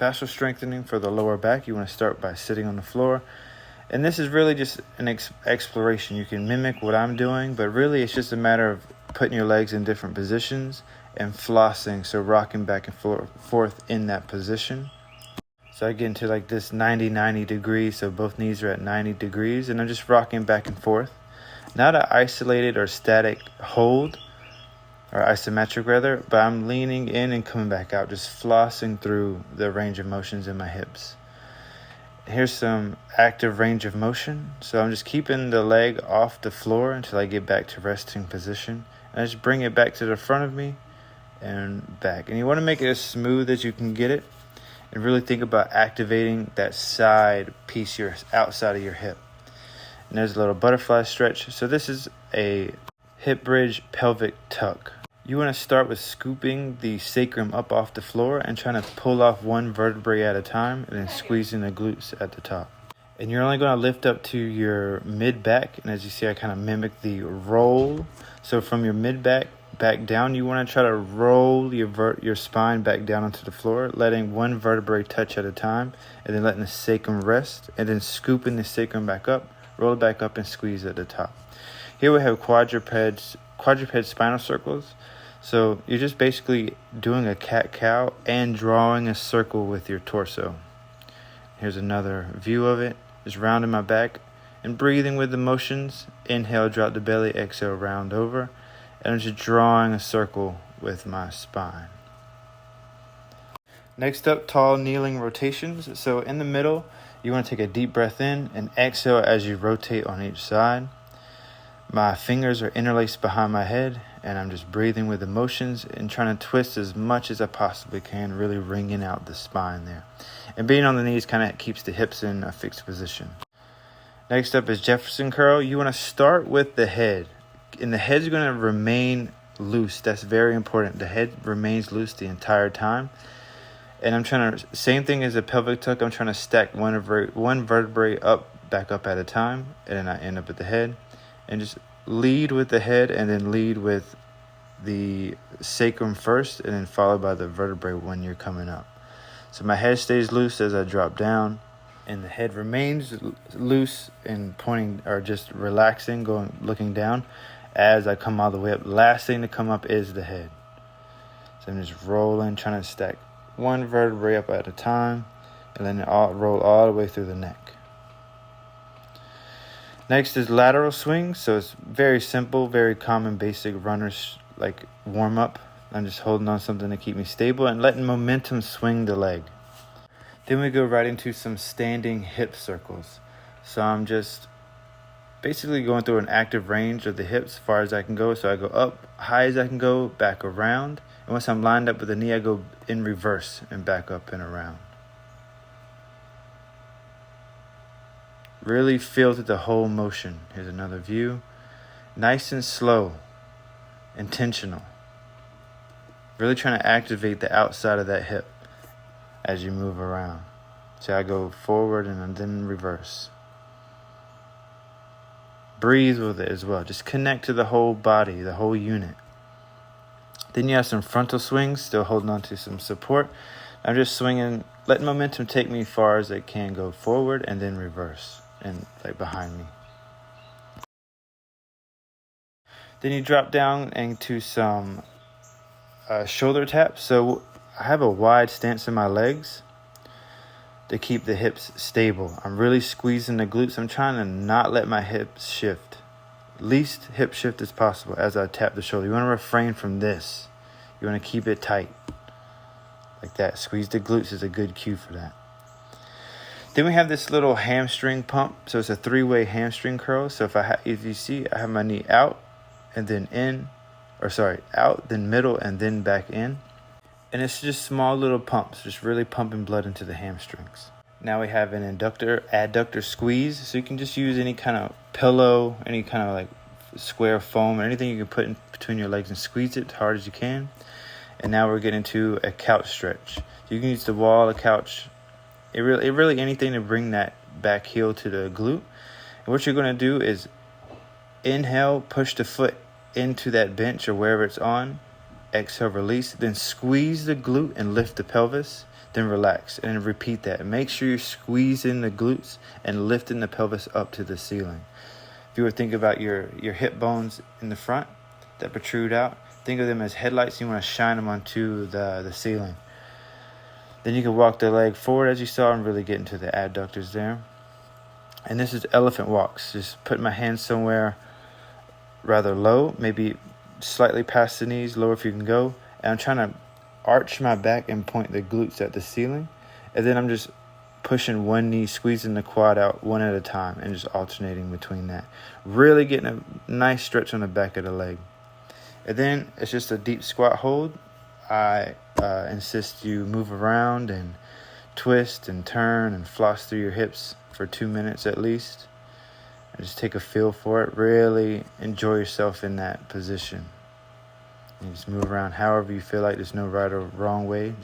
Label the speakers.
Speaker 1: fascial strengthening for the lower back, you want to start by sitting on the floor. And this is really just an exploration. You can mimic what I'm doing, but really it's just a matter of putting your legs in different positions and flossing, so rocking back and forth in that position. So I get into like this 90 degrees, so both knees are at 90 degrees, and I'm just rocking back and forth. Not an isolated or static hold, or isometric rather, but I'm leaning in and coming back out, just flossing through the range of motions in my hips. Here's some active range of motion. So I'm just keeping the leg off the floor until I get back to resting position. And I just bring it back to the front of me and back. And you want to make it as smooth as you can get it. And really think about activating that side piece, your outside of your hip. And there's a little butterfly stretch. So this is a hip bridge pelvic tuck. You want to start with scooping the sacrum up off the floor and trying to pull off one vertebrae at a time, and then squeezing the glutes at the top. And you're only going to lift up to your mid-back. And as you see, I kind of mimic the roll. So from your mid-back back down, you want to try to roll your spine back down onto the floor, letting one vertebrae touch at a time, and then letting the sacrum rest, and then scooping the sacrum back up, roll it back up, and squeeze at the top. Here we have quadruped spinal circles. So you're just basically doing a cat-cow and drawing a circle with your torso. Here's another view of it. Just rounding my back and breathing with the motions. Inhale, drop the belly. Exhale, round over. And I'm just drawing a circle with my spine. Next up, tall kneeling rotations. So in the middle, you want to take a deep breath in and exhale as you rotate on each side. My fingers are interlaced behind my head, and I'm just breathing with emotions and trying to twist as much as I possibly can, really wringing out the spine there. And being on the knees kind of keeps the hips in a fixed position. Next up is Jefferson curl. You want to start with the head, and the head's going to remain loose. That's very important. The head remains loose the entire time. And I'm trying to, same thing as a pelvic tuck, I'm trying to stack one vertebrae back up at a time, and then I end up at the head. And just lead with the head, and then lead with the sacrum first, and then followed by the vertebrae when you're coming up. So my head stays loose as I drop down, and the head remains loose and pointing, or just relaxing, looking down as I come all the way up. Last thing to come up is the head. So I'm just rolling, trying to stack one vertebrae up at a time, and then roll all the way through the neck. Next is lateral swing. So it's very simple, very common, basic runners like warm up. I'm just holding on something to keep me stable and letting momentum swing the leg. Then we go right into some standing hip circles. So I'm just basically going through an active range of the hips as far as I can go. So I go up high as I can go, back around. And once I'm lined up with the knee, I go in reverse and back up and around. Really feel the whole motion. Here's another view. Nice and slow. Intentional. Really trying to activate the outside of that hip as you move around. So I go forward and then reverse. Breathe with it as well. Just connect to the whole body, the whole unit. Then you have some frontal swings, still holding on to some support. I'm just swinging, letting momentum take me far as it can, go forward and then reverse. And like behind me. Then you drop down into some shoulder taps. So I have a wide stance in my legs to keep the hips stable. I'm really squeezing the glutes. I'm trying to not let my hips shift. Least hip shift as possible as I tap the shoulder. You want to refrain from this. You want to keep it tight. Like that. Squeeze the glutes is a good cue for that. Then we have this little hamstring pump. So it's a 3-way hamstring curl. So if you see, I have my knee out and then in, out, then middle, and then back in. And it's just small little pumps, just really pumping blood into the hamstrings. Now we have an adductor squeeze. So you can just use any kind of pillow, any kind of like square foam, or anything you can put in between your legs and squeeze it as hard as you can. And now we're getting into a couch stretch. So you can use the wall, a couch, It really anything to bring that back heel to the glute. And what you're going to do is inhale, push the foot into that bench or wherever it's on. Exhale, release. Then squeeze the glute and lift the pelvis. then relax, and repeat that. Make sure you're squeezing the glutes and lifting the pelvis up to the ceiling. If you were thinking about your hip bones in the front that protrude out, think of them as headlights. You want to shine them onto the ceiling. Then you can walk the leg forward as you saw and really get into the adductors there. And this is elephant walks. Just put my hands somewhere rather low, maybe slightly past the knees, lower if you can go. And I'm trying to arch my back and point the glutes at the ceiling. And then I'm just pushing one knee, squeezing the quad out one at a time, and just alternating between that. Really getting a nice stretch on the back of the leg. And then it's just a deep squat hold. I insist you move around and twist and turn and floss through your hips for 2 minutes at least. And just take a feel for it. Really enjoy yourself in that position. You just move around however you feel like. There's no right or wrong way.